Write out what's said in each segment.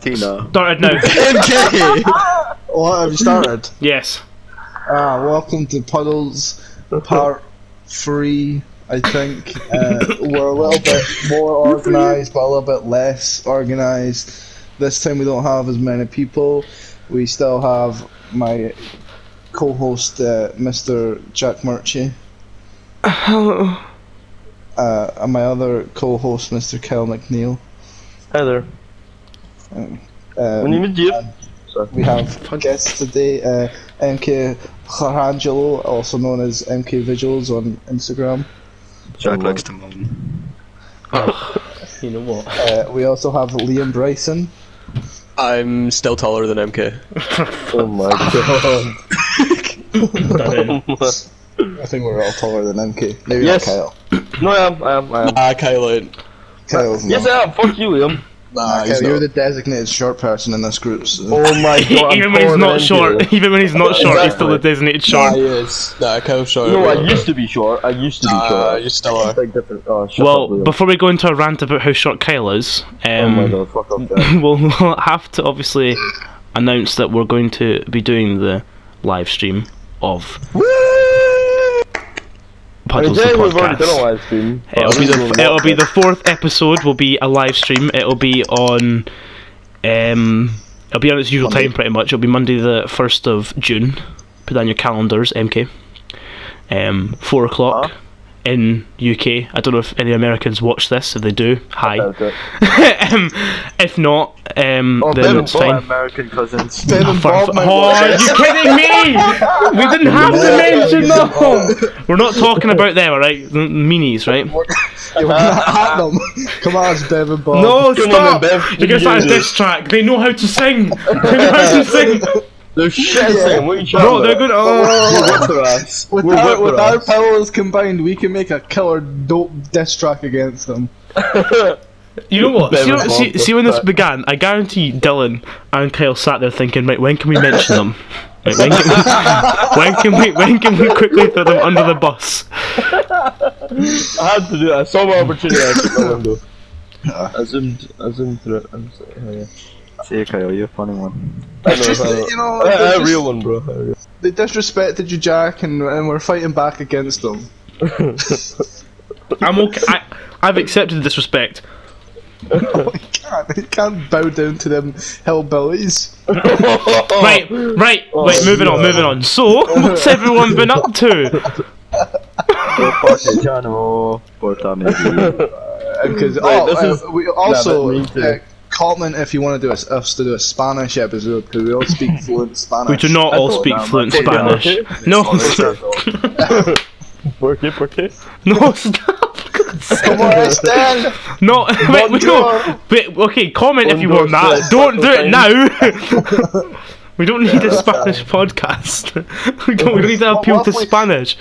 Tina. Started now. MK! What, have you started? Yes. Welcome to Puddles, part 3, I think. We're a little bit more organised, but a little bit less organised. This time we don't have as many people. We still have my co-host, Mr. Jack Murchie. Hello. And my other co-host, Mr. Kyle McNeil. Hi there. My name is Jeff. We have guests today, MK Harangelo, also known as MK Visuals on Instagram. Jack likes to moan. You know what? We also have Liam Bryson. I'm still taller than MK. Oh my god. I think we're all taller than MK. Maybe Yes. not Kyle. No, I am. Kyle ain't. Kyle's Yes, not. I am. Fuck you, Liam. Nah, Kyle, you're the designated short person in this group. So. Oh my god. I'm Even when he's taller not than short, you. even when he's not short, he's still the designated short. Yes. Nah, Kyle's short. No, I used to be short. I used to be short. You still are. Big difference. Oh, shut Well, up, Liam. before we go into a rant about how short Kyle is, Oh my god, fuck up, guys. we'll have to obviously announce that we're going to be doing the live stream of Puddles the We've already done a podcast. live stream. It'll be the fourth episode. Will be a live stream. It'll be on it'll be on its usual Monday. time pretty much. It'll be Monday the 1st of June. Put down your calendars, MK. 4 o'clock in UK. I don't know if any Americans watch this. If they do, hi. If not, then it's fine. American cousins. Ben and Bob might Oh, watch are it. you kidding me? We didn't have to mention them. We're not talking about them, alright? The meanies, right? Yeah, we're gonna hat them. Come on, it's Bev and Bob. No, Come stop! on, Bev. You're gonna start a diss track. They know how to sing. They know how to sing. They're shit saying, what are you trying No, to they're good. Oh. With our powers combined, we can make a killer dope diss track against them. You know what? Bev and Bob, See when this but- began, I guarantee Dylan and Kyle sat there thinking, right, when can we mention them? Right, when can we quickly throw them under the bus? I had to do it. I saw my opportunity. I took my window. I zoomed through it. I'm sorry. Oh, yeah. See you, Kyle, you're a funny one. I know, Just, I know. you know, A they're just- real one, bro. A real. they disrespected you, Jack, and we're fighting back against them. I'm okay. I've accepted the disrespect. You can't bow down to them hillbillies. Right. Wait, moving on. So, what's everyone been up to? Partigiano, Portamedi. Because Right, this is- we also me too. comment if you want to do us to do a Spanish episode, because we all speak fluent Spanish. We do not all speak fluent Spanish. No, ¿Por qué? no, stop. Como están? No, wait, okay, comment if you want that. Don't do it now. We don't need a Spanish podcast. We don't need to appeal What to if we- Spanish.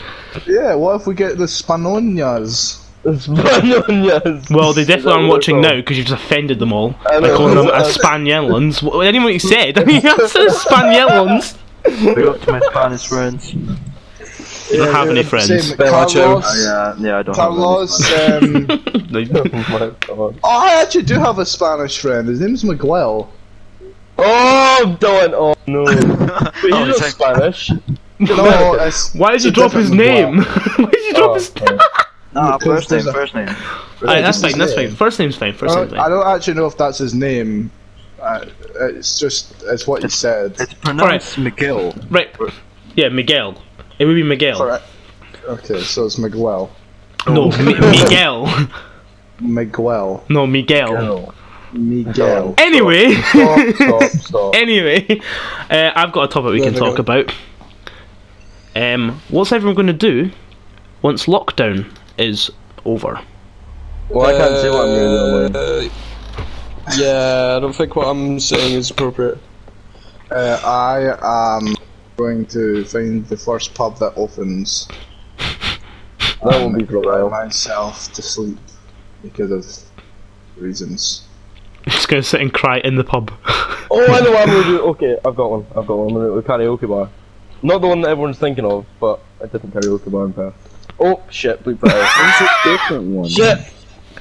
Yeah, what if we get the Spanoñas? Españolas. Well, they definitely aren't watching now because you've just offended them all I by know. calling them Espanyolans. What anyone what you said? I mean, that's Espanyolans. Big up to my Spanish friends. You don't have any friends. Same, Bella Carlos, Yeah, I don't Carlos, have any. Oh my god. oh, I actually do have a Spanish friend. His name's Miguel. Oh, Dylan. Oh no. But he's Oh, not he's Spanish. No, it's, Why did you it's a drop his different name? Miguel. Why did you drop his name? Nah, Because there's first name. Alright, that's his fine. That's name. fine. First name's fine. First name's I fine. don't actually know if that's his name. It's what you said. It's pronounced Miguel. Right. Yeah, Miguel. It would be Miguel. Correct. Okay, so it's Miguel. No, Miguel. Miguel. No, Miguel. Miguel. Anyway. Stop. Anyway, I've got a topic we can talk about. What's everyone going to do once lockdown is over? Well, I can't say what I'm going to do. Yeah, I don't think what I'm saying is appropriate. I am going to find the first pub that opens. That won't be for a Cry while. myself to sleep because of reasons. Just going to sit and cry in the pub. Oh, I know what I'm going to do. Okay, I've got one. I'm going to do a karaoke bar. Not the one that everyone's thinking of, but a different karaoke bar in Perth. Oh, shit, bleep that out. It's a different one. Shit!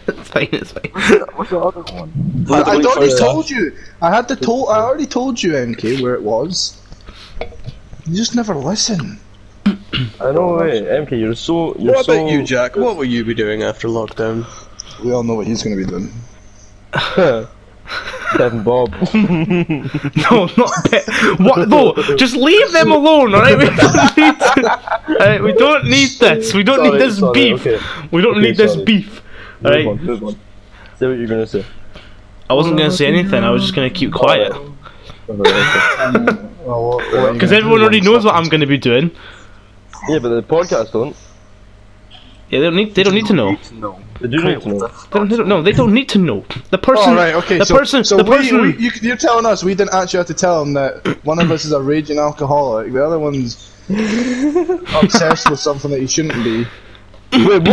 It's fine, it's fine. What's the other one? I already told you. I already told you, MK, where it was. You just never listen. I know, hey, MK, you're so. What about you, Jack? What will you be doing after lockdown? We all know what he's going to be doing. Devin Bob. No, not what? No, just leave them alone, alright? We don't need this. We don't need this beef. Okay. We don't need this beef. Move Alright? Say what you're gonna say. I wasn't gonna say anything, I was just gonna keep quiet. Because everyone already knows what I'm gonna be doing. Yeah, but the podcast don't. Yeah, they don't need to know. They do need to know. They don't need to know. The person. Oh, right, okay. The person. You're telling us we didn't actually have to tell him that one of us is a raging alcoholic, the other one's obsessed with something that he shouldn't be. Wait,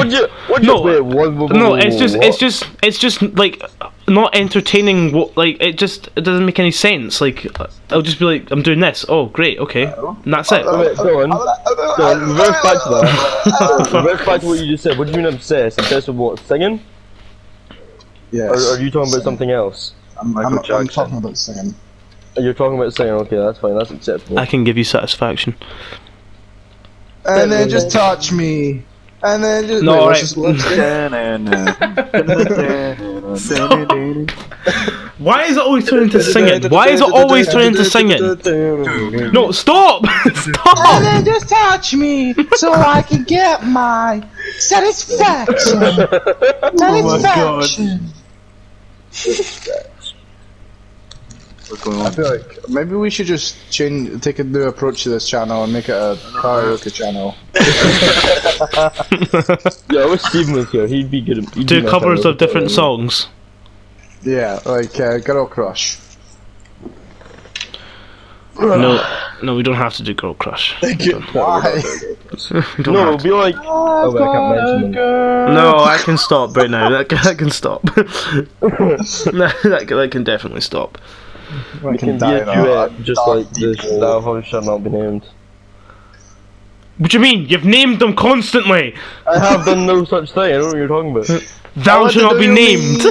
No, it's just like not entertaining. It doesn't make any sense. Like I'll just be like, I'm doing this. Oh, great, okay, and that's it. Wait, go on. Reverse back to that. Reverse back to what you just said. What do you mean obsessed? Obsessed with what? Singing? Yes. Or are you talking about something else? I'm talking about singing. You're talking about singing. Okay, that's fine. That's acceptable. I can give you satisfaction. And then just touch me. And then just no, wait, Why is it always turning into singing? Why is it always turning into singing? No, stop! Stop! And then just touch me so I can get my satisfaction. Satisfaction. What's going I on? feel like maybe we should just take a new approach to this channel and make it a karaoke channel. Yeah, I wish Steven was here. He'd be good. Do covers of different songs. Yeah, like Girl Crush. No, we don't have to do Girl Crush. Why? We don't No, have it'll be like. Oh, wait, I can't mention them. No, I can stop right now. That can stop. that can definitely stop. We can be a duet, just like this. Thou How Shall Not Be Named. What do you mean? You've named them constantly. I have done no such thing. I don't know what you're talking about. Thou shall not be named.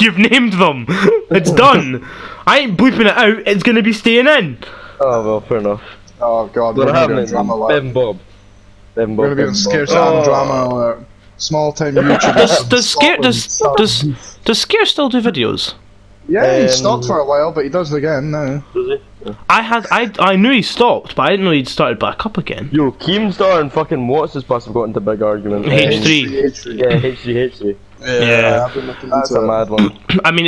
You've named them. It's done. I ain't bleeping it out. It's gonna be staying in. Oh well, fair enough. Oh god, But we're I gonna be haven't. on drama alert. Bevan Bob. Bevan Bob. We're gonna be on Scare Sound drama alert. Small time YouTube. Does Scare still do videos? Yeah, he stopped for a while, but he does it again now. Does he? I knew he stopped, but I didn't know he'd started back up again. Yo, Keemstar and fucking What's His Pass have got into a big argument. H3. Yeah, H3. Yeah. I've been looking That's into a it. mad one. I mean,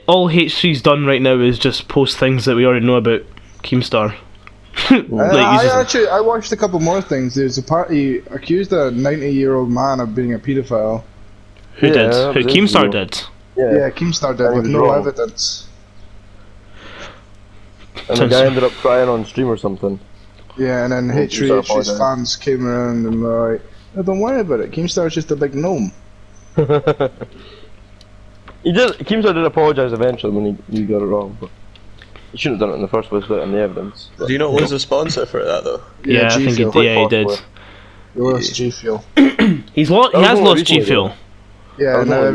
all H3's done right now is just post things that we already know about Keemstar. I watched a couple more things. There's a party accused a 90-year-old man of being a paedophile. Who Yeah, did? that Who was Keemstar it, did? Yeah, Keemstar did with was no wrong. evidence. And the guy ended up crying on stream or something. Yeah, and then H3H's fans came around and were like, "Oh, don't worry about it. Keemstar's just a big gnome." Keemstar did apologise eventually when he got it wrong, but he shouldn't have done it in the first place without any evidence. Do you not lose a sponsor for that though? Yeah, I think he did. He lost G Fuel. He has lost recently, G Fuel. Yeah, Oh, and no, now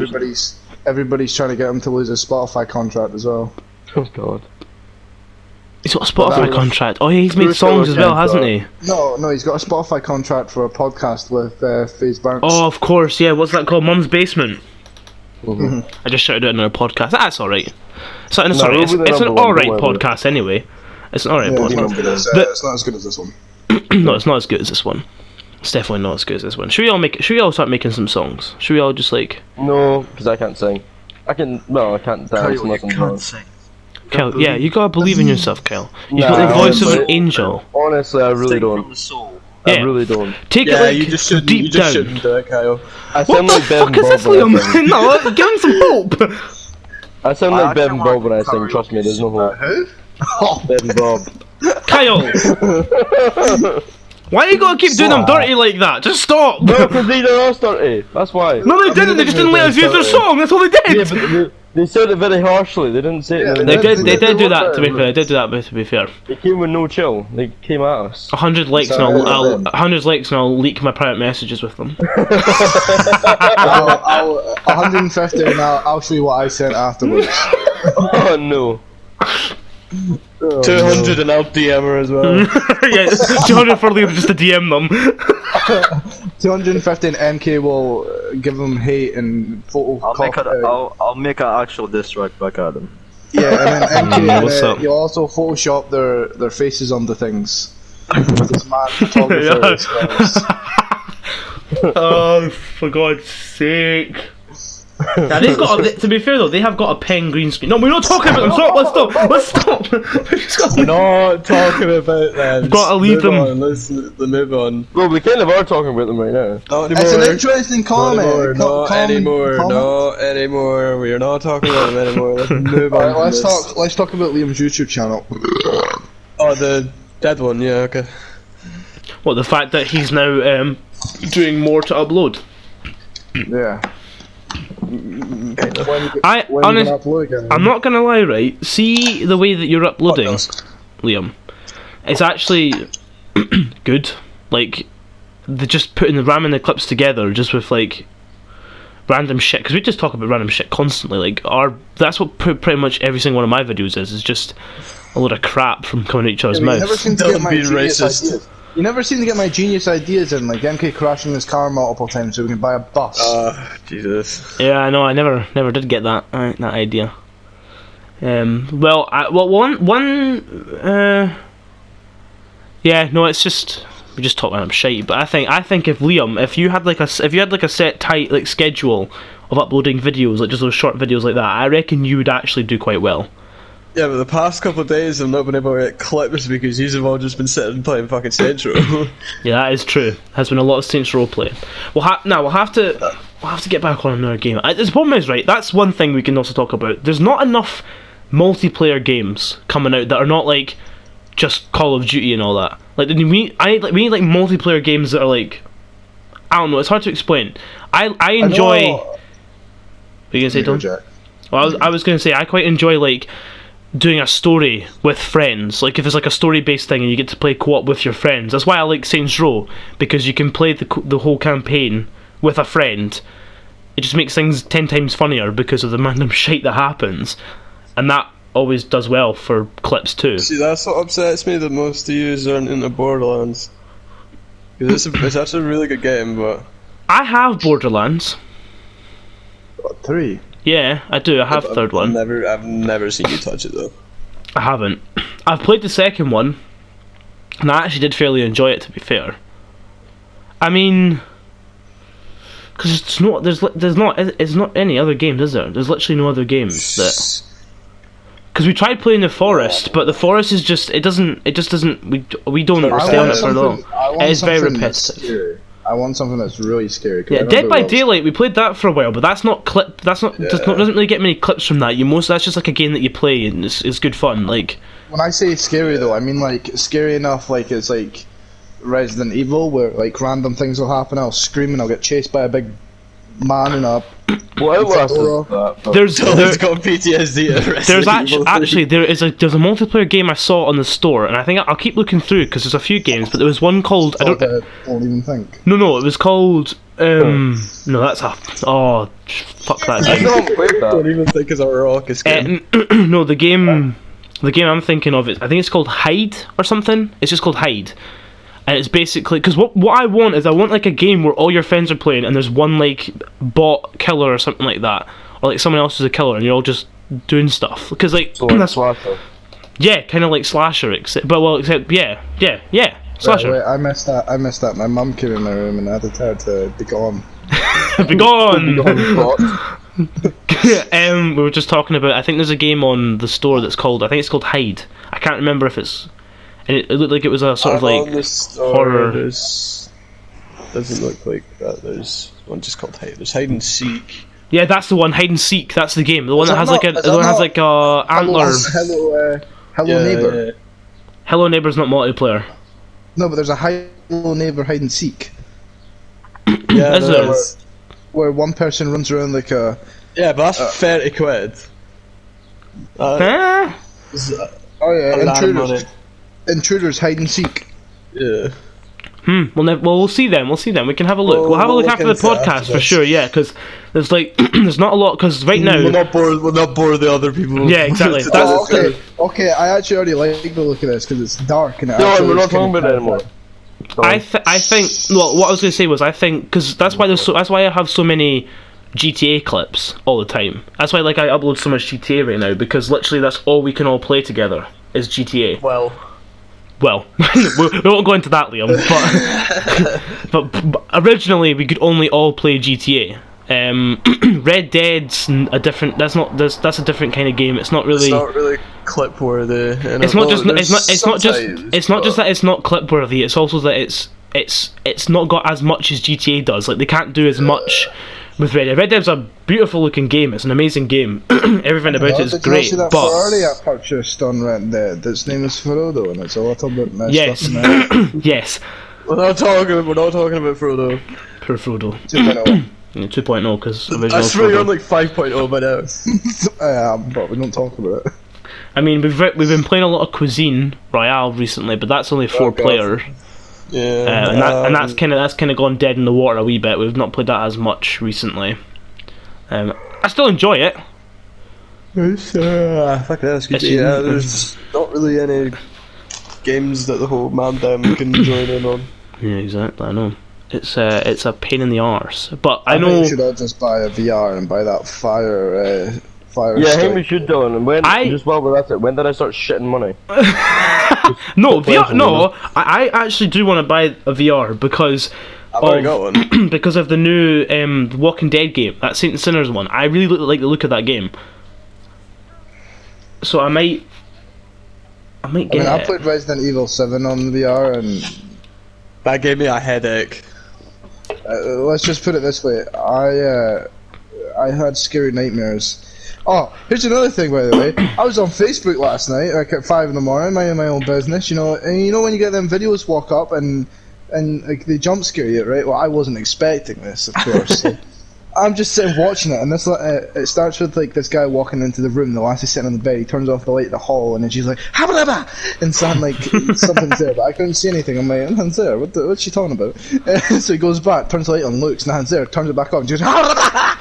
everybody's trying to get him to lose his Spotify contract as well. Oh god. He's got a Spotify contract. Oh yeah, he's made songs as well, hasn't he? No, he's got a Spotify contract for a podcast with FaZe Banks. Oh, of course, yeah. What's that called? Mum's Basement. Mm-hmm. I just shouted it in our podcast. That's alright. It's an we'll be the number one, alright don't worry. podcast anyway. It's an alright Yeah, it's, podcast. not as good as, But- it's not as good as this one. No, it's not as good as this one. It's definitely not as good as this one. Should we all start making some songs? Should we all just like... No, because I can't sing. I can't dance unless I'm drunk. Kyle, yeah, you gotta believe in yourself, Kyle. You've Nah, got the voice of an honestly- angel. Honestly, I really don't. I Yeah. really don't. Take Yeah, it like you just shouldn't. deep You just down. shouldn't do it, Kyle. I What sound the like Bevan fuck is Bob this, when I Liam? sing. No, give him some hope. I sound like Bevan Bob when I sing, trust me, there's no hope. Who? Bevan Bob. Kyle! Why you gotta keep doing them dirty like that? Just stop! No, because they did us dirty. That's why. No, they didn't. They just didn't let us use their song. That's all they Yeah, did. but They said it very harshly. They didn't say it. Yeah, They did do that. look To be better. fair, they did do that. But to be fair, They came with no chill. They came at us. 100 likes and Sorry, I'll then. 100 likes and I'll leak my private messages with them. I'll 150 and I'll show you what I sent afterwards. Oh no. 200 and I'll DM her as well. Yeah, 200 for Liam just to DM them. 250 and MK will give them hate and I'll make an actual diss track back at them. Yeah, and then MK, What's up? you'll also Photoshop their faces onto things. This mad photographer as well. Oh, for God's sake. Now they've got to be fair though, they have got a pen green screen. No, we're not talking about them. Stop, let's stop. We're not talking about them. We've got to leave Move them. On. Let's move on. Well, we kind of are talking about them right now. Not It's an anymore. interesting Not comment. anymore. Not anymore. Comment. Not anymore. We are not talking about them anymore. Let's move on. Alright, from this. let's talk about Liam's YouTube channel. Oh, the dead one. Yeah. Okay. What, the fact that he's now doing more to upload? Yeah. I'm not gonna lie, right? See the way that you're uploading, Puddles. Liam. It's actually good. Like, they're just putting ramming the clips together, just with like random shit. Because we just talk about random shit constantly. Like, that's what pretty much every single one of my videos is just a load of crap from coming out each other's You never mouths. seem to get Don't my be genius racist. ideas. You never seem to get my genius ideas in, like MK crashing his car multiple times so we can buy a bus. Jesus. Yeah, I know. I never did get that idea. Yeah, no, it's just we just talk random shit. But I think if Liam, if you had like a set tight like schedule of uploading videos, like just those short videos like that, I reckon you would actually do quite well. Yeah, but the past couple of days I've not been able to get clips because you've all just been sitting playing fucking Central. Yeah, that is true. Has been a lot of Saints Row play. We'll have to get back on another game. The problem is, right, that's one thing we can also talk about. There's not enough multiplayer games coming out that are not like just Call of Duty and all that. Like we need like multiplayer games that are like, I don't know. It's hard to explain. I enjoy. What are you gonna say, Tom? Well, I was gonna say I quite enjoy like doing a story with friends. Like if it's like a story-based thing and you get to play co-op with your friends. That's why I like Saints Row, because you can play the whole campaign with a friend. It just makes things 10 times funnier because of the random shit that happens, and that always does well for clips too. See, that's what upsets me the most to use aren't into Borderlands. Because it's actually a really good game, but I have Borderlands. What, 3? Yeah, I do. I have the third one. I've never seen you touch it though. I haven't. I've played the second one, and I actually did fairly enjoy it, to be fair. I mean, because it's not any other games, is there? There's literally no other games that. Because we tried playing the Forest, but the Forest is just it just doesn't we don't stay on it for long. It is very repetitive. I want something that's really scary. Yeah, Dead by Daylight, we played that for a while, but that's not clip. Doesn't really get many clips from that. That's just like a game that you play and it's good fun. Like When I say scary though, I mean like scary enough like it's like Resident Evil where like random things will happen. I'll scream and I'll get chased by a big man in a. Well, Outlast is that. but- there's got PTSD. there's actually there's a multiplayer game I saw on the store, and I think I'll keep looking through because there's a few games, but there was one called Don't even think. No, it was called no, that's a fuck that I game. still haven't played that. Don't even think it's a raucous game. No, the game I'm thinking of I think it's called Hide or something. It's just called Hide, and it's basically because what I want is I want like a game where all your friends are playing and there's one like bot killer or something like that, or like someone else is a killer and you're all just doing stuff because like So like that's Slasher. yeah, kind of like slasher except yeah slasher. Wait, I missed that. My mum came in my room and I had to tell her to be gone. Be gone. We were just talking about. I think there's a game on the store that's called. I think it's called Hide. I can't remember if it's. And it looked like it was a sort of like horror. Doesn't look like that. There's one just called Hide. There's Hide and Seek. Yeah, that's the one. Hide and Seek. That's the game. The one Is that that has not- like a. is The that one has not- like a antler. Hello neighbor. Hello Neighbor's not multiplayer. No, but there's a Hello Neighbor hide and seek Yeah, Is there? where one person runs around like a Yeah, but that's 30 quid. Huh? Oh yeah, A lot of money. Intruders hide and seek. Yeah. We'll see then. We'll see then. We can have a look. We'll have a We'll look look after the into it podcast after for this. sure. Yeah, because there's like there's not a lot. Because right now, We'll not bore the other people. Yeah, exactly. To That's- do this. Okay. I actually already like the look of this because it's dark and it No, actually we're looks not talking kinda about it anymore. I think. Well, what I was going to say was I think because that's why that's why I have so many GTA clips all the time. That's why like I upload so much GTA right now because literally that's all we can all play together is GTA. Well, we won't go into that, Liam. But originally we could only all play GTA. Red Dead's a different. That's a different kind of game. It's not really. it's not really clip worthy. It's not just. It's not just that it's not clip worthy. It's also that it's not got as much as GTA does. Like they can't do as much with Red Dead. Red Dead's a beautiful looking game. It's an amazing game. Everything about it is Did you great. see that But Ferrari I purchased on Red Dead? Its name is Frodo and it's a little bit messed yes, up now. yes, We're not talking about Frodo. poor Frodo. 2.0. Yeah, 2.0 because original. I swear you're on Frodo. like 5.0 by now. I am, but we don't talk about it. I mean, we've been playing a lot of Cuisine Royale recently, but that's only 4 God. player. Yeah. And that's kind of gone dead in the water a wee bit. We've not played that as much recently. I still enjoy it. Fuck that. It's- Yeah, there's not really any games that the whole man them can join in on. Yeah, exactly. I know. It's a pain in the arse, but I think know. we should all just buy a VR and buy that fire Yeah, I stick. think we should do it. And when just while we're at it, when did I start shitting money? No, VR. playing No, I actually do want to buy a VR because I've already got one. because of the new Walking Dead game, that Saint and Sinners one. I really like the look of that game. So I might get I it. played Resident Evil 7 on VR and That gave me a headache. let's just put it this way. I had scary nightmares. Oh, here's another thing, by the way. I was on Facebook last night, like at 5 in the morning, minding my own business, and you know when you get them videos walk up and like they jump scare you, right? Well, I wasn't expecting this, of course. So I'm just sitting watching it, and this it starts with like this guy walking into the room. The lassie's sitting on the bed. He turns off the light in the hall, and then she's like, "Habba!" and sound like something's there, but I couldn't see anything. I'm like, "Nothing's there. What's she talking about?" So he goes back, turns the light on, looks, nothing's there. Turns it back on, and she goes, "Habba!"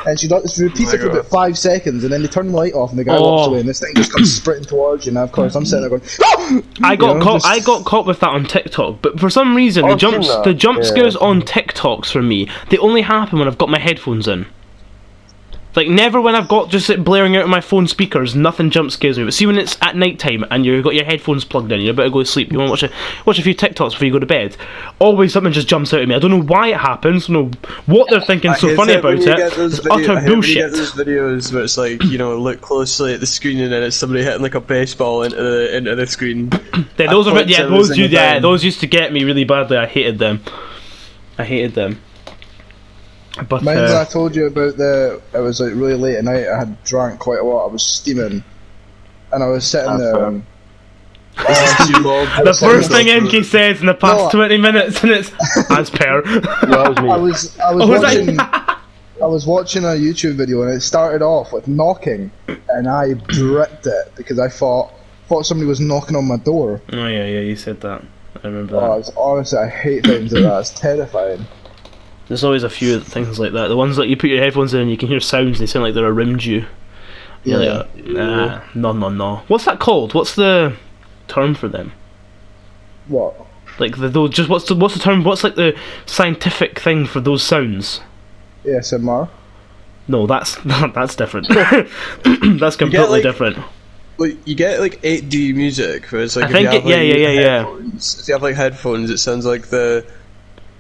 and she repeats it for about 5 seconds, and then they turn the light off, and the guy walks away, and this thing just comes sprinting towards you. And of course, I'm sitting there going, "Oh!" I got caught with that on TikTok, but for some reason I've seen that. the jump Yeah. scares on TikToks for me, they only happen when I've got my headphones in. Like never when I've got just it blaring out of my phone speakers, nothing jump scares me. But see when it's at night time and you've got your headphones plugged in, you're about to go to sleep, you want to watch a few TikToks before you go to bed. Always something just jumps out at me. I don't know why it happens. I don't know what they're thinking so funny about it. It's utter You bullshit. get those videos where it's like, look closely at the screen and then it's somebody hitting like a baseball into the screen. Yeah, those I thought those used to get me really badly. I hated them. But Mine's I told you about it was like really late at night. I had drank quite a lot. I was steaming, and I was sitting That's there. fair. the first thing MK says in the past No. 20 minutes, and it's as per. No, that was me. I was was watching. I was watching a YouTube video, and it started off with knocking, and I bricked it because I thought somebody was knocking on my door. Oh yeah, you said that. I remember Oh, that. it's honestly, I hate things like that. It's terrifying. There's always a few things like that. The ones that you put your headphones in and you can hear sounds and they sound like they're around you. You're like, nah, no. What's that called? What's the term for them? What? Like what's the term? What's like the scientific thing for those sounds? ASMR. No, that's different. That's completely different. Like, you get like 8D music, where it's like I think if you have, yeah. headphones, if you have like headphones, it sounds like the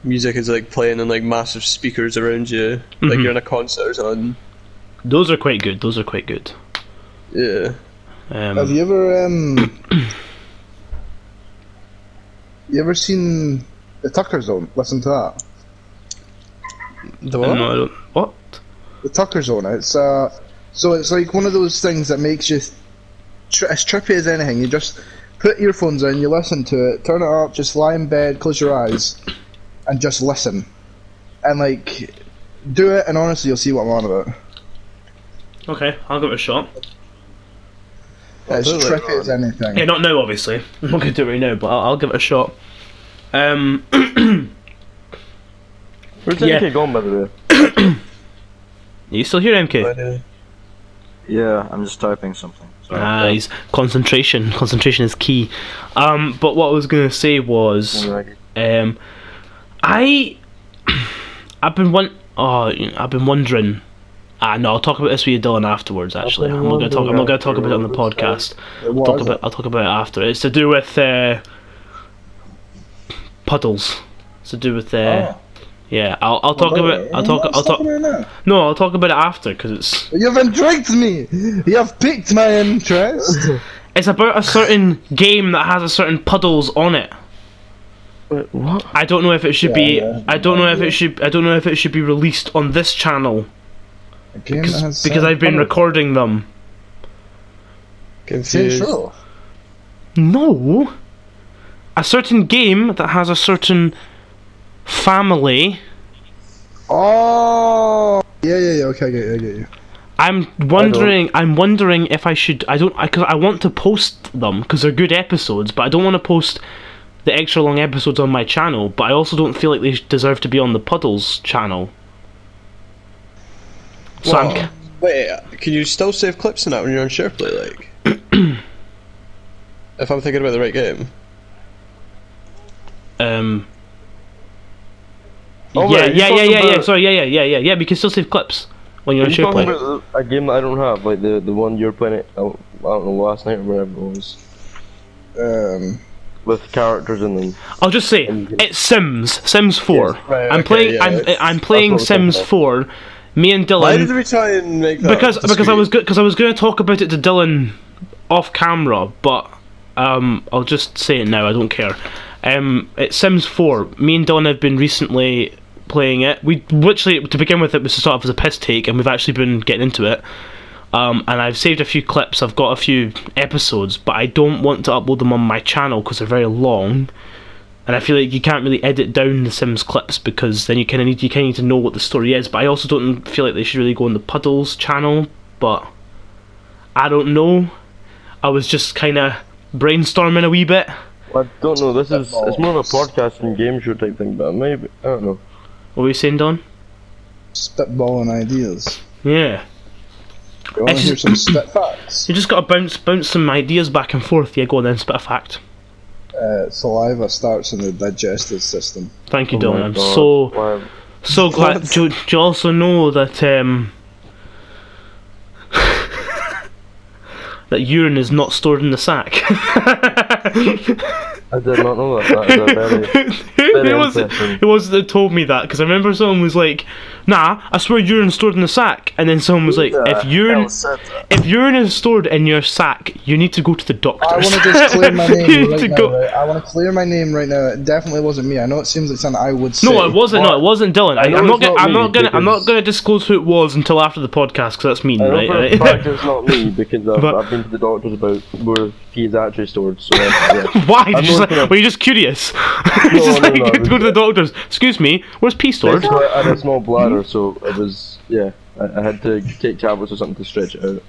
music is like playing in like massive speakers around you, like you're in a concert or something. Those are quite good. Yeah. Have you ever seen the Tucker Zone? Listen to that. The I what? don't- what? The Tucker Zone. It's so it's like one of those things that makes you as trippy as anything. You just put earphones in, you listen to it, turn it up, just lie in bed, close your eyes, and just listen. And like, do it, and honestly, you'll see what I'm on about. Okay, I'll give it a shot. As tricky as anything. Yeah, not now, obviously. I'm not going to do it right now, but I'll give it a shot. Where's Yeah. MK gone, by the way? Are you still here, MK? Yeah, I'm just typing something. Sorry. Nice. Concentration. Concentration is key. But what I was going to say was... I've been wondering... no, I'll talk about this with you, Dylan, afterwards. Actually, I'm not going to talk about it on the podcast. I'll talk about it after. It's to do with Puddles. It's to do with yeah. I'll talk about it. I'll talk. No, I'll talk about it after because it's. You've intrigued me. You have piqued my interest. It's about a certain game that has a certain Puddles on it. Wait, what? I don't know if it should be. I don't know if it should. I don't know if it should be released on this channel. A game that has Because I've been Puddles. recording them. Confused. Central. No. A certain game that has a certain family. Oh. Yeah. Okay, I get you. I'm wondering if I should. Because I want to post them because they're good episodes, but I don't want to post the extra long episodes on my channel. But I also don't feel like they deserve to be on the Puddles channel. So Well, wait, can you still save clips in that when you're on SharePlay, like? If I'm thinking about the right game. Oh, yeah, wait, yeah. you're talking about- Sorry, yeah. We can still save clips when you're Are on you talking SharePlay. about a game that I don't have, like the one you're playing? I don't know, last night or whatever it was, with characters in them. I'll just say it's Sims 4. Yes, right, I'm okay, playing. yeah, I'm playing that's what we're Sims talking 4. Me and Dylan. Why did we try and make that? because I was going to talk about it to Dylan off camera, but I'll just say it now. I don't care. It's Sims 4. Me and Dylan have been recently playing it. We literally, to begin with, it was sort of as a piss take, and we've actually been getting into it. And I've saved a few clips. I've got a few episodes, but I don't want to upload them on my channel because they're very long. And I feel like you can't really edit down the Sims clips because then you kind of need to know what the story is. But I also don't feel like they should really go on the Puddles channel. But I don't know. I was just kind of brainstorming a wee bit. I don't know. It's more of a podcast and game show type thing, but maybe I don't know. What were you saying, Don? Spitballing ideas. Yeah. You want to hear some spit facts? You just got to bounce some ideas back and forth. Yeah, go on then, spit a fact. Saliva starts in the digestive system. Thank you, Oh Dylan. my I'm God. Wow. so glad. Do you also know that that urine is not stored in the sack? I did not know that. That is a very It was that told me that because I remember someone was like, "Nah, I swear urine's stored in the sack," and then someone was like, "If urine is stored in your sack, you need to go to the doctor." I want to just clear my name right now. Right? I want to clear my name right now. It definitely wasn't me. I know it seems like something I would say. No, it wasn't. No, it wasn't Dylan. I know I'm not. it's not I'm me not gonna. I'm not because- gonna disclose who it was until after the podcast because that's mean, I know right? for a Right? fact it's not me because But- I've been to the doctors about where he is actually stored. So yeah. Why? Did I'm you just, looking up- were you just curious? Just no, like, no, go to the doctors. Excuse me, where's pee stored? So I had a small bladder, so it was I had to take tablets or something to stretch it out.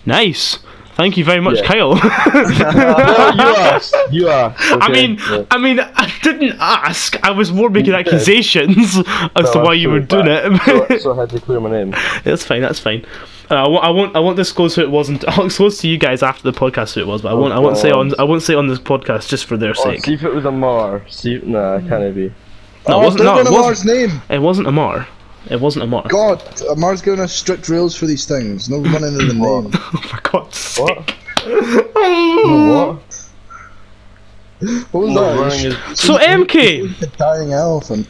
Nice. Thank you very much, Yeah. Kyle. Well, you asked. I Okay? mean, Yeah. I didn't ask. I was more making accusations as to No, why you were doing it. so I had to clear my name. That's fine. That's fine. I won't disclose who it was. I'll disclose to you guys after the podcast who it was, but I won't say on this podcast just for their Oh, sake. see if it was Amar. Nah, it can't be. No, it wasn't. No, No, it Amar's wasn't. name. It wasn't Amar. It wasn't Amar. God, Amar's giving us strict rules for these things. No running into the name. For God's sake. What? What? What was No, that? running is. So MK, The dying elephant.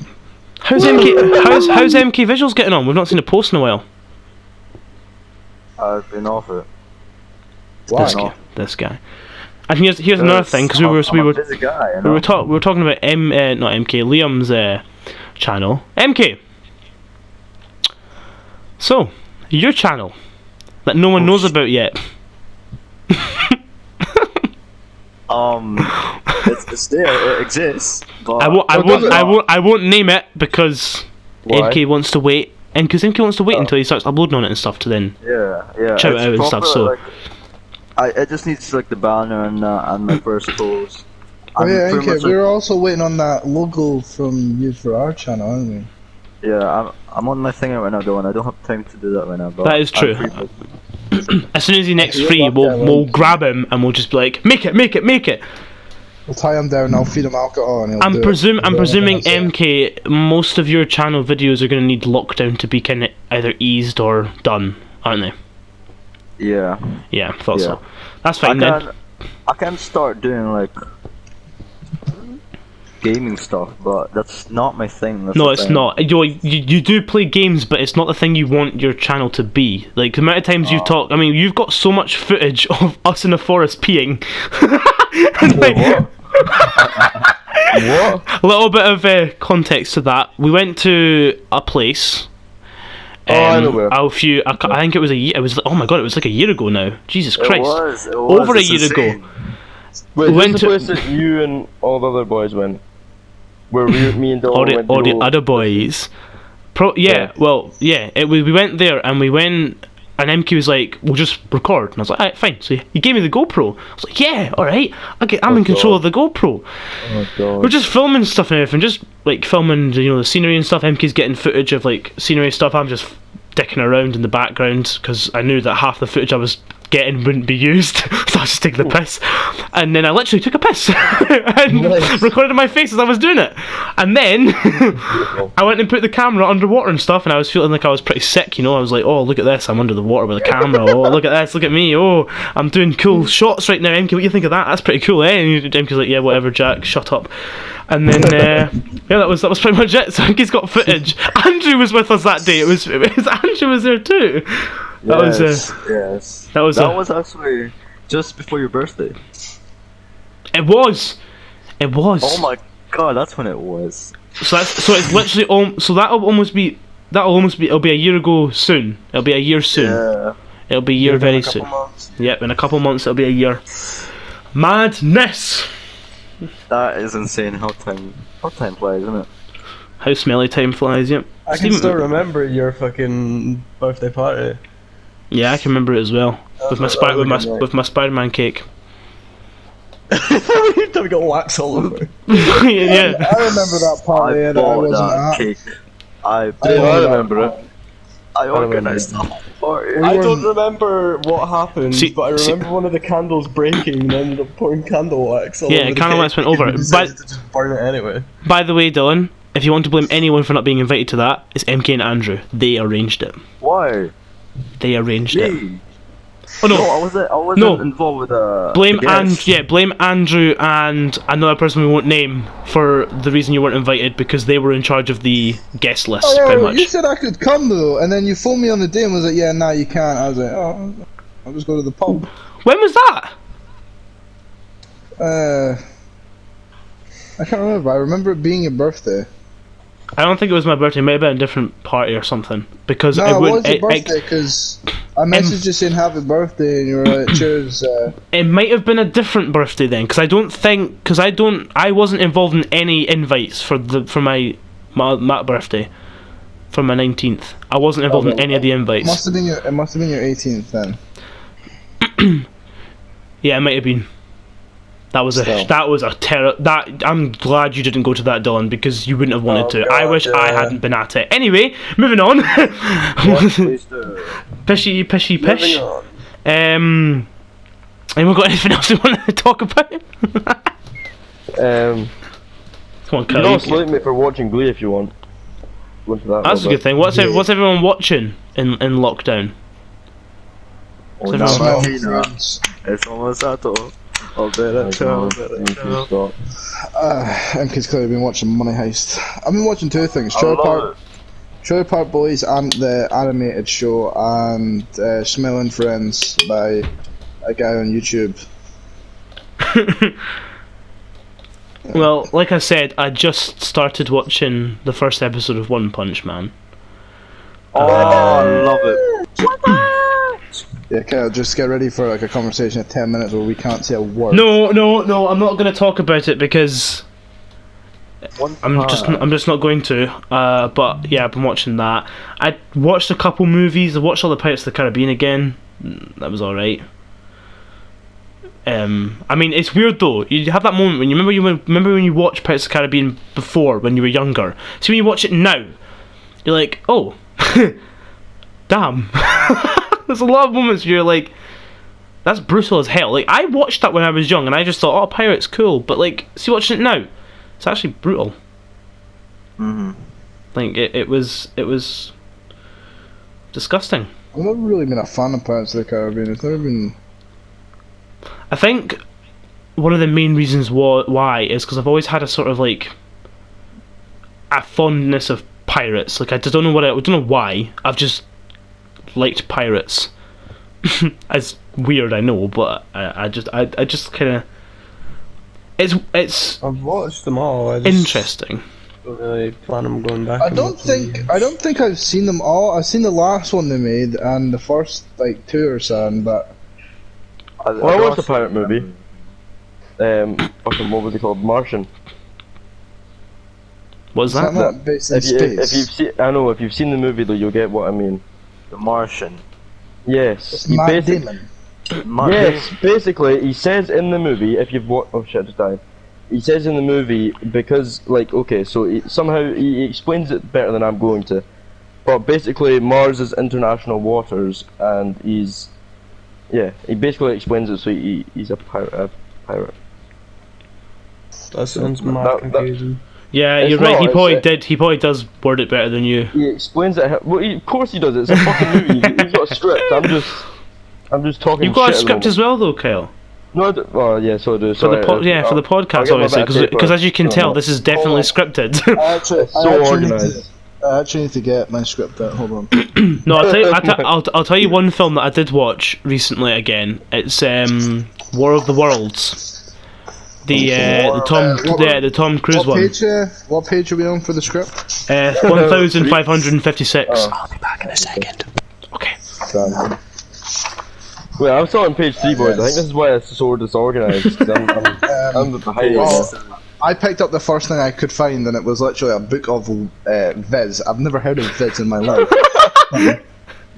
how's MK Visuals getting on? We've not seen a post in a while. I've been off it. Why? This guy. And here's another thing because we were I'm a busy guy, you know? we were talking about not MK Liam's channel. MK. So your channel that no one knows about yet. It's there. It exists. But I won't name it because Why? MK wants to wait and because MK wants to wait until he starts uploading on it and stuff to then Yeah. shout it it's out and stuff. proper, So like, it just needs like the banner and my first post. Oh I'm yeah, pretty okay. much, We're also waiting on that logo from you for our channel, aren't we? Yeah, I'm on my thing right now, though, and I don't have time to do that right now. But that is true. I'm free. As soon as he's next You're free, lucky I we'll won't. grab him and we'll just be like, make it. We'll tie him down. I'll feed him alcohol, and he'll I'm do presuming it. MK. Most of your channel videos are going to need lockdown to be kind of either eased or done, aren't they? Yeah. Yeah, thought Yeah. so. That's fine then. I can start doing like gaming stuff, but that's not my thing. That's No, the it's thing. not. You do play games, but it's not the thing you want your channel to be. Like the amount of times you've talked. I mean, you've got so much footage of us in the forest peeing. And, like, What? a little bit of context to that. We went to a place. I know where. I think it was a year. It was. Oh my god! It was like a year ago now. Jesus Christ! It was Over a it's year insane. ago. Wait, Went this is the place that you and all the other boys went? Where me and Dylan went to All the go- other boys. Yeah. Well, yeah. We went there and we went. And MQ was like, "We'll just record." And I was like, "Alright, fine." So he gave me the GoPro. I was like, "Yeah, all right. I'm in control of the GoPro." Oh god. We're just filming stuff and everything, just like filming, the scenery and stuff. MK's getting footage of like scenery stuff. I'm just dicking around in the background because I knew that half the footage I was getting wouldn't be used, so I was just taking the piss. And then I literally took a piss and recorded my face as I was doing it. And then I went and put the camera underwater and stuff, and I was feeling like I was pretty sick. I was like, "Oh, look at this! I'm under the water with a camera. Oh, look at this! Look at me! Oh, I'm doing cool shots right now." MK, what do you think of that? That's pretty cool, eh? And MK's like, "Yeah, whatever, Jack. Shut up." And then yeah, that was pretty much it. So MK's got footage. Andrew was with us that day. It was Andrew was there too. That was yes. that was actually just before your birthday. It was. Oh my god, that's when it was. So it's literally so it'll be a year ago soon. It'll be a year soon. Yeah. It'll be a year very In a couple soon. months. Yep, in a couple months it'll be a year. Madness. That is insane. How time flies, isn't it? How smelly time flies. Yep. I can Stephen- still remember your fucking birthday party. Yeah, I can remember it as well. With my that was a good night. with my Spider-Man cake. We got wax all over. Yeah. I remember that party I that I bought wasn't that at. cake. I remember it. organized the whole party. I don't remember what happened, See- but I remember one of the candles breaking and ended up pouring candle wax all Yeah, over the candle cake wax went over it. because we But- decided to just burn it anyway. By the way, Dylan, if you want to blame anyone for not being invited to that, it's MK and Andrew. They arranged it. Why? They arranged it. Me? Oh no. No, I wasn't No. involved with Blame the guests. blame Andrew and another person we won't name for the reason you weren't invited, because they were in charge of the guest list, pretty Oh, you much. said I could come though, and then you phoned me on the day and was like, "Yeah, nah, you can't." I was like, "Oh, I'll just go to the pub." When was that? I can't remember. I remember it being your birthday. I don't think it was my birthday. It might have been a different party or something. Because No, it it would. was your birthday because I messaged you saying happy birthday, and you were like, "Cheers." It might have been a different birthday then, because I wasn't involved in any invites for my birthday, for my 19th. I wasn't involved in any of the invites. It must have been your 18th then. Yeah, it might have been. That was a terror. That I'm glad you didn't go to that, Dylan, because you wouldn't have wanted to. I God, wish I yeah. hadn't been at it. Anyway, moving on. Please do. Pishy, pish. Moving on. Anyone got anything else you want to talk about? Um, Come on, you Kyle. can also slate me for watching Glee if you want. Go into that That's a good thing. What's everyone watching in lockdown? Oh, So no, now- Martina. It's almost at all. I'll bet it. Stop. MK's clearly been watching Money Heist. I've been watching two things: I love it. Trailer Park Boys and the animated show, and Smelling Friends by a guy on YouTube. Well, like I said, I just started watching the first episode of One Punch Man. Oh, I love it. Yeah, Kyle, just get ready for like a conversation of 10 minutes where we can't say a word. No, I'm not going to talk about it because I'm just not going to. But yeah, I've been watching that. I watched a couple movies. I watched all the Pirates of the Caribbean again. That was all right. I mean, it's weird though. You have that moment when you remember when you watched Pirates of the Caribbean before when you were younger. So when you watch it now, you're like, oh, damn. There's a lot of moments where you're like, that's brutal as hell. Like, I watched that when I was young, and I just thought, oh, pirates, cool. But like, see, watching it now, it's actually brutal. Mm-hmm. Like, it was disgusting. I've never really been a fan of Pirates of the Caribbean. It's never been. I think one of the main reasons why is because I've always had a sort of like a fondness of pirates. Like, I just don't know why. I've just liked pirates. As weird, I know, but I just kind of it's I've watched them all. I just interesting. don't really plan on going back. I don't think I've seen them all. I've seen the last one they made and the first like 2 or so, but I watched a pirate movie. Fucking what was it called? Martian. What's is that that? not based in space? If you've seen the movie though, you'll get what I mean. The Martian. Yes. It's Matt Damon. Yes, basically, he says in the movie, if you've watched... Oh shit, I just died. He says in the movie, because, like, okay, so somehow he explains it better than I'm going to. But basically, Mars is international waters, and he's... Yeah, he basically explains it, so he's a pirate. That sounds mad confusing. Yeah, It's you're right. not, He probably does word it better than you. He explains it... Well, of course he does, it's a fucking movie. He's got a script, I'm just talking You've got shit a at the script moment. as well, though, Kyle. No, I do. Oh, yeah, so I do. For the for the podcast, obviously, because as you can tell, this is definitely scripted. I actually need to get my script out. Hold on. No, I'll tell you one film that I did watch recently again. It's War of the Worlds. The Tom Cruise one. What page are we on for the script? 1556. I'll be back in a second. Okay. Wait, I'm still on page 3, boys. I think this is why it's so disorganised. I'm behind. I picked up the first thing I could find, and it was literally a book of Viz. I've never heard of Viz in my life.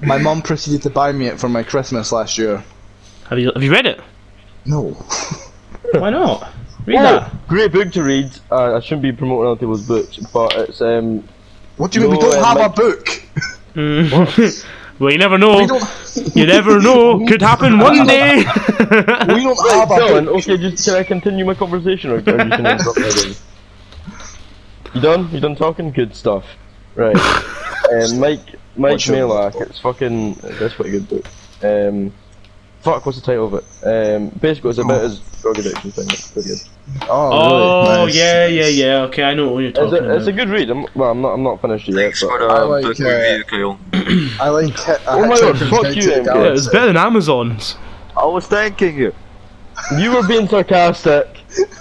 My mum proceeded to buy me it for my Christmas last year. Have you read it? No. Why not? Read that. Great book to read. I shouldn't be promoting other people's books, but it's What do you mean? We don't have a book. Well, you never know. You never know. Could happen one day. We don't have a Dylan, book. okay, just can I continue my conversation, or you can interrupt me again? You done? You done talking? Good stuff. Right. Mike Malak. It's fucking. That's quite a good book. Fuck, what's the title of it? Basically, it's about his drug addiction thing. It's pretty good. Oh, really? Nice. Yeah. Okay, I know what you're talking about. It's a good read. I'm not finished yet. Thanks for But the I like, book review, Kyle. I like. Oh my god, fuck you, MK. Yeah, it's better than Amazon's. I was thanking you. You were being sarcastic.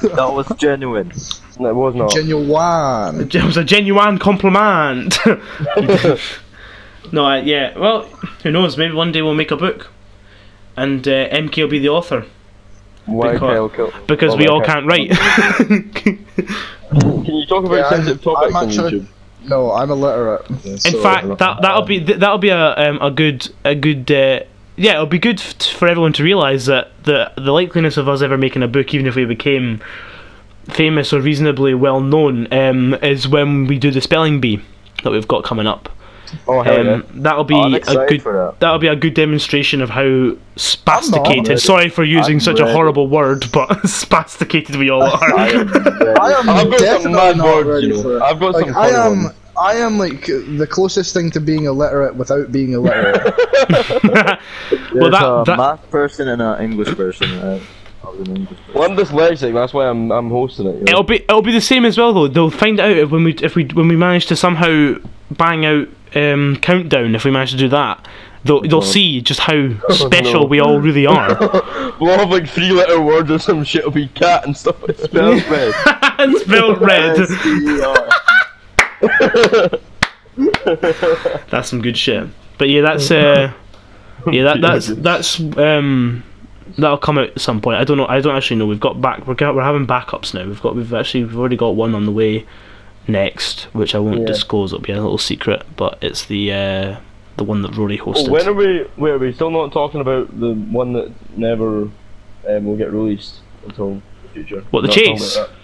That was genuine. No, it was not. Genuine. It was a genuine compliment. No, yeah. Well, who knows? Maybe one day we'll make a book, and MK will be the author. Why Because we all can't write. Can you talk about sensitive topics on YouTube? No, I'm illiterate. In fact, that'll be a good yeah, it'll be good for everyone to realise that the likeliness of us ever making a book, even if we became famous or reasonably well known, is when we do the spelling bee that we've got coming up. Oh, hell yeah. That'll be that'll be a good demonstration of how spasticated. Sorry for using such a horrible word, but spasticated we all are. I've got some mad words, you know. I've got some funny ones. I am like the closest thing to being illiterate without being illiterate. Well, There's a math person and an English person. Well, I'm dyslexic. That's why I'm hosting it. You know? It'll be the same as well though. They'll find out if when we manage to somehow bang out countdown. If we manage to do that, they'll see just how special we all really are. We'll have like 3-letter words or some shit. It'll be cat and stuff. It's spelled red. It's spelled red. That's some good shit. But yeah, that's That'll come out at some point. I don't know. I don't actually know. We're having backups now. We've already got one on the way next, which I won't disclose. It'll be a little secret, but it's the one that Rory hosted. When are we still not talking about the one that never will get released until the future? What, the Not chase? talking about that.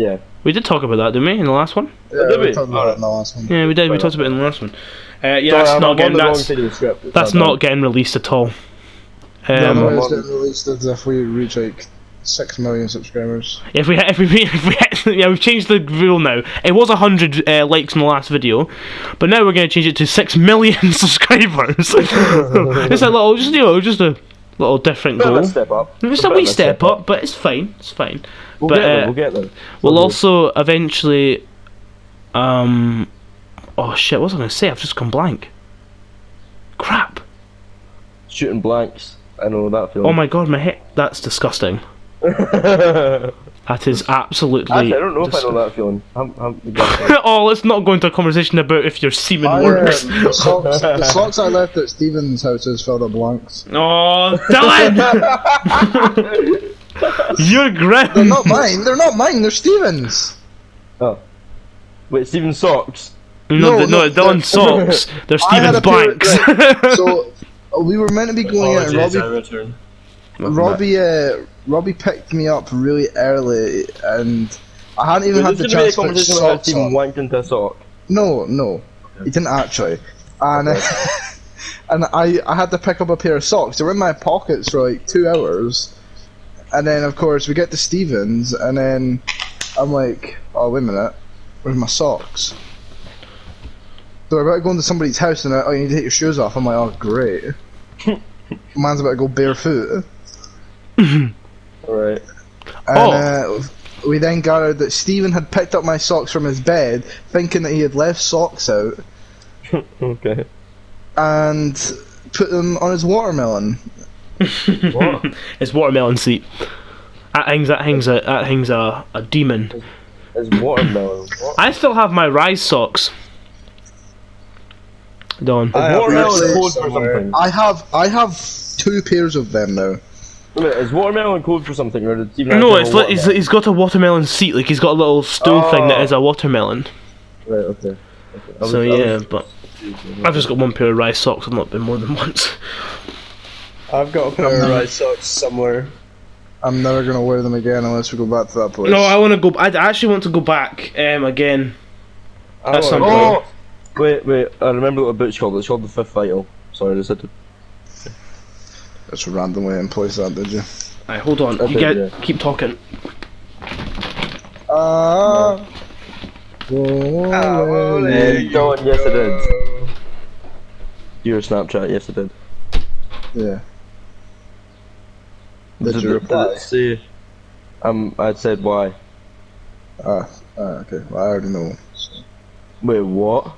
Yeah. We did talk about that, didn't we, in the last one? Yeah, Did we? we talked about it in the last one. Yeah, we did. We talked about it in the last one. That's not getting. That's not getting released at all. No, it's getting released as if we reach like 6 million subscribers. If we yeah, we've changed the rule now. It was 100 likes in the last video, but now we're going to change it to 6 million subscribers. It's a little, just a little different goal. Step up. It's a wee step up, but it's fine. It's fine. We'll get there. We'll also eventually. Oh shit! What was I going to say? I've just gone blank. Crap. Shooting blanks. I know that feeling. Oh my god, my head. That's disgusting. That is absolutely. Actually, I don't know if I know that feeling. Oh, let's not go into a conversation about if your semen works. The socks I left at Stephen's house is filled with blanks. Oh, Dylan! You're grim. They're not mine. They're not mine. They're Stephen's. Oh. Wait, Steven's socks? No, Dylan's socks. They're I had Stephen's a pair- blanks. right, so we were meant to be going out, and Robbie picked me up really early, and I hadn't even had the chance to put socks Steven on. wanked into a sock. No, he didn't actually. And and I had to pick up a pair of socks. They were in my pockets for like 2 hours, and then of course we get to Stevens, and then I'm like, oh wait a minute, where's my socks? So we're about to go into somebody's house, and you need to take your shoes off. I'm like, oh great. Man's about to go barefoot. Alright. And we then gathered that Stephen had picked up my socks from his bed, thinking that he had left socks out, Okay. and put them on his watermelon. What? It's watermelon seat. That hangs a demon. It's watermelon. What? I still have my Rise socks. Don. Watermelon code for something. I have 2 pairs of them now. Wait, is watermelon code for something, or did Steven No, have it's a like watermelon? he's got a watermelon seat. Like he's got a little stool thing that is a watermelon. Right, okay. So yeah, but I've just got 1 pair of Rise socks. I've not been more than once. I've got a pair of Rise socks somewhere. I'm never gonna wear them again unless we go back to that place. No, I want to go. I actually want to go back again. At some point. Oh! Wait, I remember what a book's called. It's called The Fifth Vital. Sorry, I just had to... Just randomly in place that, did you? Alright, hold on. Okay, Keep talking. Go John, yes I did. Your Snapchat, yes I did. Yeah. Did you reply? Did it say... I said why. Okay. Well, I already know. So. Wait, what?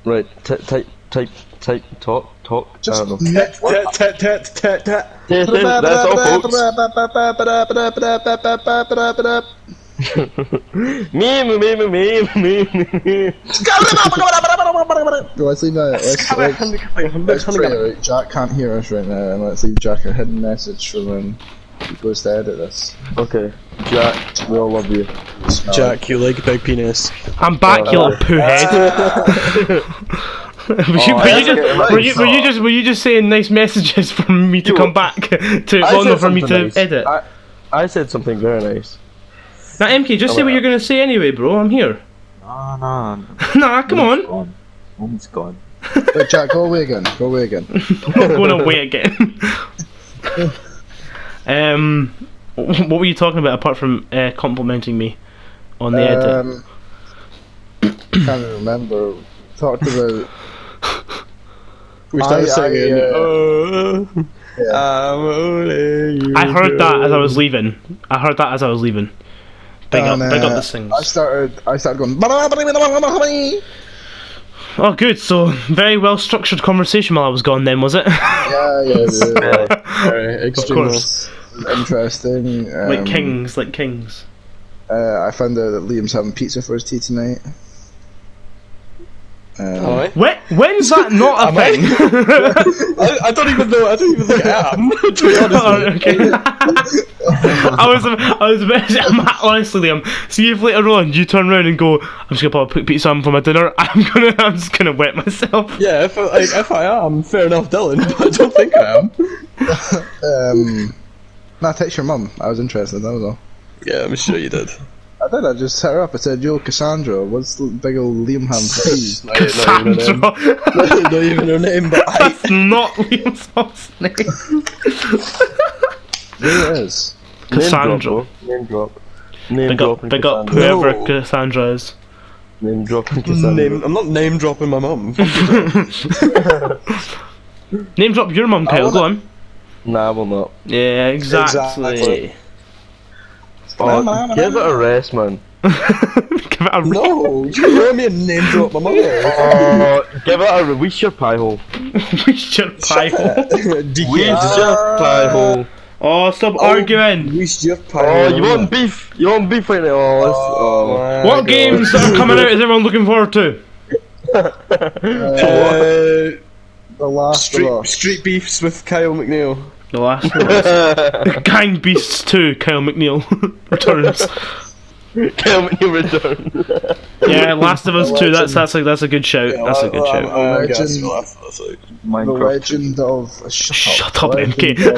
Right, type, talk. Just I don't know. that's That's all, folks. Me. Let's leave that. Let's pray, right? Jack can't hear us right now, and let's leave Jack a hidden message for when he goes to edit this. Okay, Jack, we all love you. Jack, you like big penis. I'm back, you little poo head. Were you just saying nice messages for me to come back to for me to nice. edit? I said something very nice. Now MK, just say what you're gonna say anyway, bro. I'm here. No. Nah, come on. Moment's gone. Wait, Jack, go away again. Going away again. What were you talking about apart from complimenting me on the edit? Can't remember. Talked about. We started singing. Yeah. I'm only you. I heard that as I was leaving. Big up the sings. I started going. Oh, good. So very well structured conversation while I was gone. Then was it? Yeah. Very extremely. Of course. Interesting. Like kings. I found out that Liam's having pizza for his tea tonight. When's that not a thing? I don't even know. I don't even think I am. To be honest. Oh, okay. I was a bit. Honestly, see if later on you turn around and go, I'm just gonna put pizza on for my dinner. I'm just gonna wet myself. Yeah, if I am, fair enough, Dylan. But I don't think I am. Nah, text your mum. I was interested. That was all. Yeah, I'm sure you did. I did. I just hit her up. I said, "Yo, Cassandra, what's the big old Liam Ham's Cassandra. Not even her name, but That's not Liam's last name. There it is. Cassandra. Name drop. Name Big dropping up Cassandra. whoever No. Cassandra is. Name dropping Cassandra. I'm not name dropping my mum. Name drop your mum, Kyle. Go on. Nah, I will not. Yeah, exactly. Exactly. Oh, give it a rest, man. Give it a No, you want me to name drop my mother? Oh, give it a release your pie hole. We should pie hole. Release your pie hole. Oh, stop arguing. Reached your pie. Oh, you want beef? You want beef right now? Oh, What games that are coming out is everyone looking forward to? The last of us. Street beefs with Kyle McNeil. The last one. Gang Beasts 2, Kyle McNeil returns. Kyle McNeil return. Yeah, Last of Us 2, that's a good shout. That's a good shout. The Minecraft. legend of Shut up, Legend MK. of,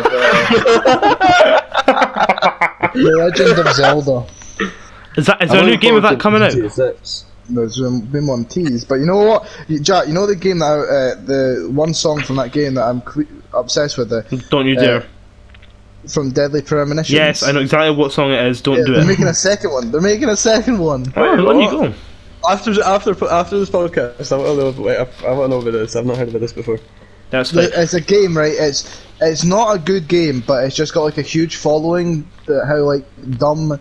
the Legend of Zelda. Is there a new game of that coming out? There's been one teased, but you know what, Jack? You know the game that the one song from that game that I'm obsessed with, Don't you dare. from Deadly Premonitions. Yes, I know exactly what song it is. Don't do They're it. making a second one. They're making a second one. Oh, on you go. After this podcast, I want to know. Wait, I want to know about this. I've not heard about this before. That's fine. It's a game, right? It's not a good game, but it's just got like a huge following. How like dumb it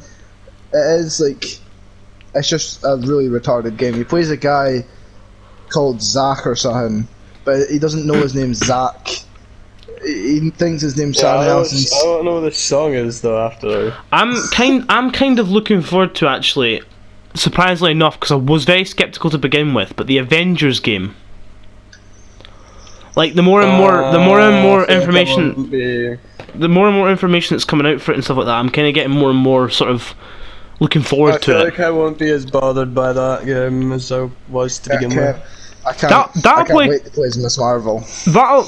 is, like. It's just a really retarded game. He plays a guy called Zach or something, but he doesn't know his name's Zach. He thinks his name's something else. I don't know what this song is though. After I'm kind of looking forward to, actually, surprisingly enough, because I was very skeptical to begin with, but the Avengers game. Like the more and more information, the more and more information that's coming out for it and stuff like that, I'm kind of getting more and more sort of looking forward I to feel it. like I won't be as bothered by that game as I was to begin with. I can't That'll wait to play as Miss Marvel. That'll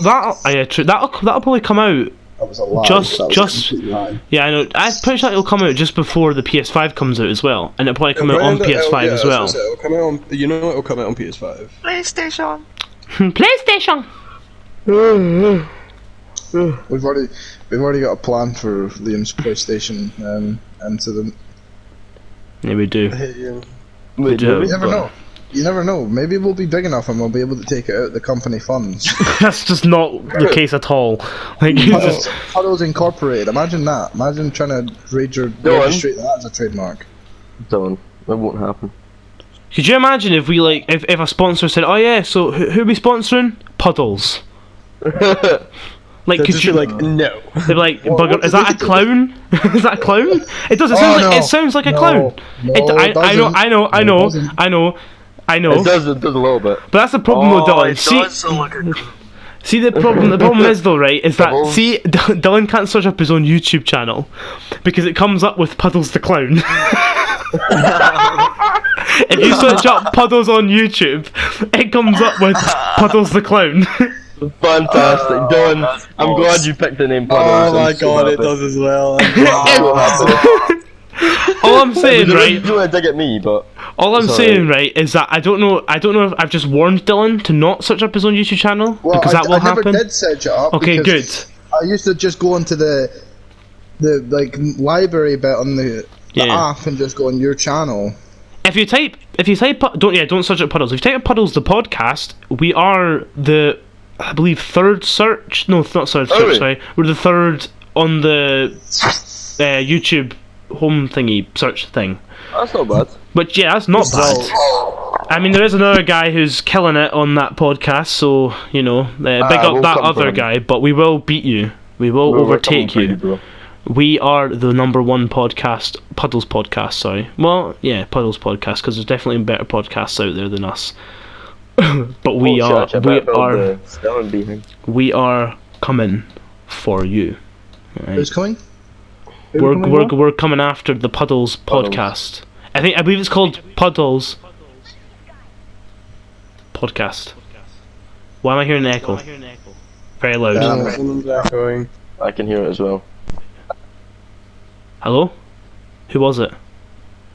probably come out. That was a lie. Just- That was just- a complete lie. Yeah, I know. I'm pretty sure it'll come out just before the PS5 comes out as well, and it'll probably come out on PS5 as well. It'll come out on, you know, it'll come out on PS5. PlayStation. We've already got a plan for Liam's PlayStation into the. Yeah, we do. Wait, do. You never know. You never know. Maybe we'll be big enough and we'll be able to take it out the company funds. That's just not the case at all. Like, you just, Puddles Incorporated. Imagine that. Imagine trying to register that as a trademark. Don't. That won't happen. could you imagine if we if a sponsor said, "Oh yeah, so who are we sponsoring? Puddles." Like, They'd could just you be like, no. They'd be like, what "Bugger, is that a clown? Is that a clown?" It does. It sounds like no. it sounds like a No. clown. No, I it doesn't. know. No, it doesn't. I know. It does a little bit. But that's the problem with Dylan. See, the problem is though, right? Is that Puddles. see, Dylan can't search up his own YouTube channel because it comes up with Puddles the Clown. If you search up Puddles on YouTube, it comes up with Puddles the Clown. Fantastic, Dylan. I'm glad you picked the name Puddles. Oh my I'm so god, it happy. does as well. All I'm saying, right? You don't want to dig at me, but All I'm Sorry. saying, right, is that I don't know if I've just warned Dylan to not search up his own YouTube channel Well, because that will I never happen. did search it up. Okay, good. because I used to just go into the like library bit on the Yeah. app and just go on your channel. If you type don't search up Puddles. If you type up Puddles the podcast, we are the, I believe, third search. No, not third search. we? Sorry, we're the third on the YouTube home thingy search thing. that's not bad. But yeah, that's not bad. I mean, there is another guy who's killing it on that podcast, so you know, big up we'll that come for other him. guy. But we will beat you. We will We're overtake coming for you. bro. We are the #1 podcast, Puddles podcast. Sorry. Well, yeah, Puddles podcast, because there's definitely better podcasts out there than us. But we are spelling bee thing. we are coming for you. Right? Who's coming? Who coming We're coming after the Puddles podcast. I believe it's called Puddles podcast. Why am I hearing an echo? Very loud. Someone's echoing. I can hear it as well. Hello? Who was it?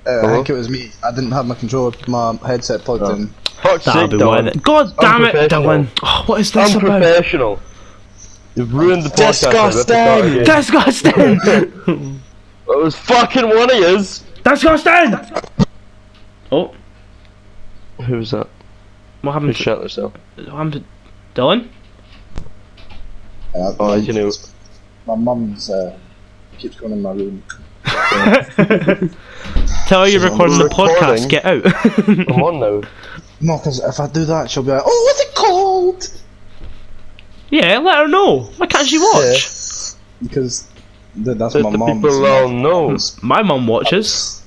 I think it was me. I didn't have my controller, my headset plugged in. Fuck's That'll sake, be why Dylan. then. God damn it, Unprofessional. Dylan! Oh, what is this about? Unprofessional. You've ruined the podcast. Disgusting! It was fucking one of yous. Disgusting! Oh, Who was that? what Who happened to, shot herself? what happened to Dylan? Oh, you know. My mum's keeps going in my room. Tell her you're recording the podcast, recording. get out. Come on now. No, because if I do that, she'll be like, "Oh, what's it called?" Yeah, let her know. Why can't she watch? Because that's Let my the mum's. people all know. My mum watches.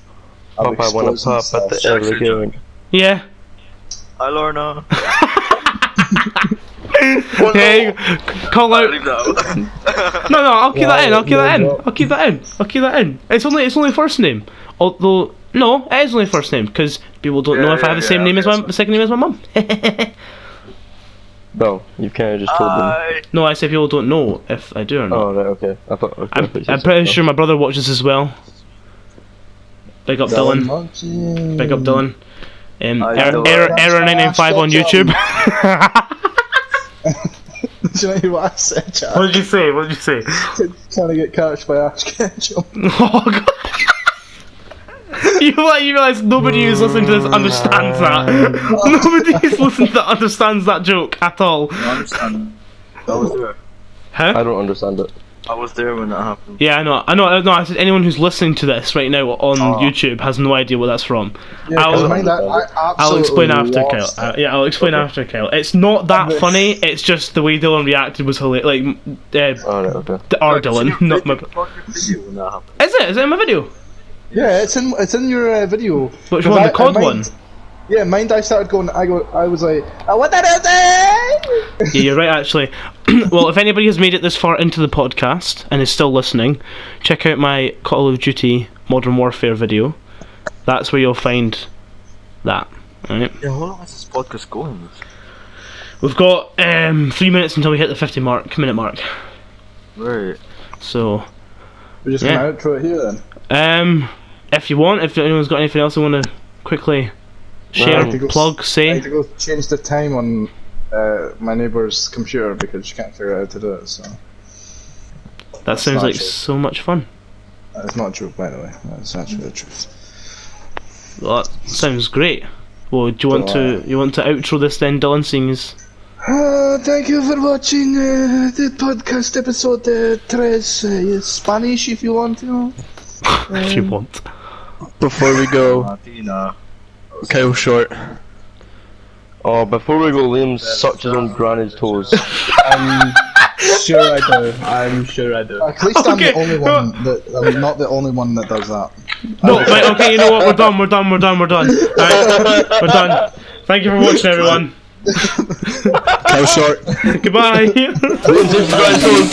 I'm Papa wanna exposing pop at the stuff. early going. Yeah. Hi, Lorna. Hey, call out. Leave that. No, I'll keep that in. I'll Right, keep that in. no, I'll keep that in. I'll keep that in. It's only first name. Although no, it is only first name because people don't know Yeah, if I have the yeah, same yeah, name as okay, my second name as my mum. No, you kind of just told them. Hi. No, I say people don't know if I do or not. Oh, right, okay. I thought. Okay, I thought you said I'm pretty something sure my brother watches as well. Big up Dylan. Dylan. Big up Dylan. Hi, Dylan. Error 995 on YouTube. Do you know what I said, Chad? What did you say? What did you say? Trying to get catched by Ash Ketchum. Oh god. You realise nobody who's listening to this understands that. Nobody who's listening to that understands that joke at all. I understand. I was there. Huh? I don't understand it. I was there when that happened. Yeah, I know. I said anyone who's listening to this right now on YouTube has no idea what that's from. Yeah, 'cause mind that, I'll explain after, Kyle. lost it. Yeah, I'll explain after, Kyle. It's not that funny. It's just the way Dylan reacted was hilarious. Like, Alright, okay. our Dylan, not my. Video when that happened. Is it? Is it in my video? Yeah, it's in your video. Which 'Cause one? The I COD mind- one? Yeah, mind. I started going. I was like, what that is? Yeah, you're right, actually. Well, if anybody has made it this far into the podcast and is still listening, check out my Call of Duty Modern Warfare video. That's where you'll find that. Alright. Yeah, how long is this podcast going? We've got 3 minutes until we hit the 50-minute mark. Right. So, We're just Yeah. gonna outro it here then. if you want, if anyone's got anything else they want to quickly share, I need to go- plug, I say. need to go change the time on my neighbour's computer because she can't figure out how to do it. So That sounds not like true. so much fun. that's not true, by the way. That's actually the truth. Well, that sounds great. Well, do you want to outro this then, Dylan, seeing as... Thank you for watching the podcast episode 3. Spanish if you want, you know. if you want. Before we go, Martina. Kyle Short. Oh, before we go, Liam's sucked his own granny's toes. Sure I do. I'm sure I do. At least Okay, I'm the only one that I'm not the only one that does that. No, right, okay, you know what, we're done. Right, we're done. Thank you for watching, everyone. Kyle Short. Goodbye. Liam's granny's toes.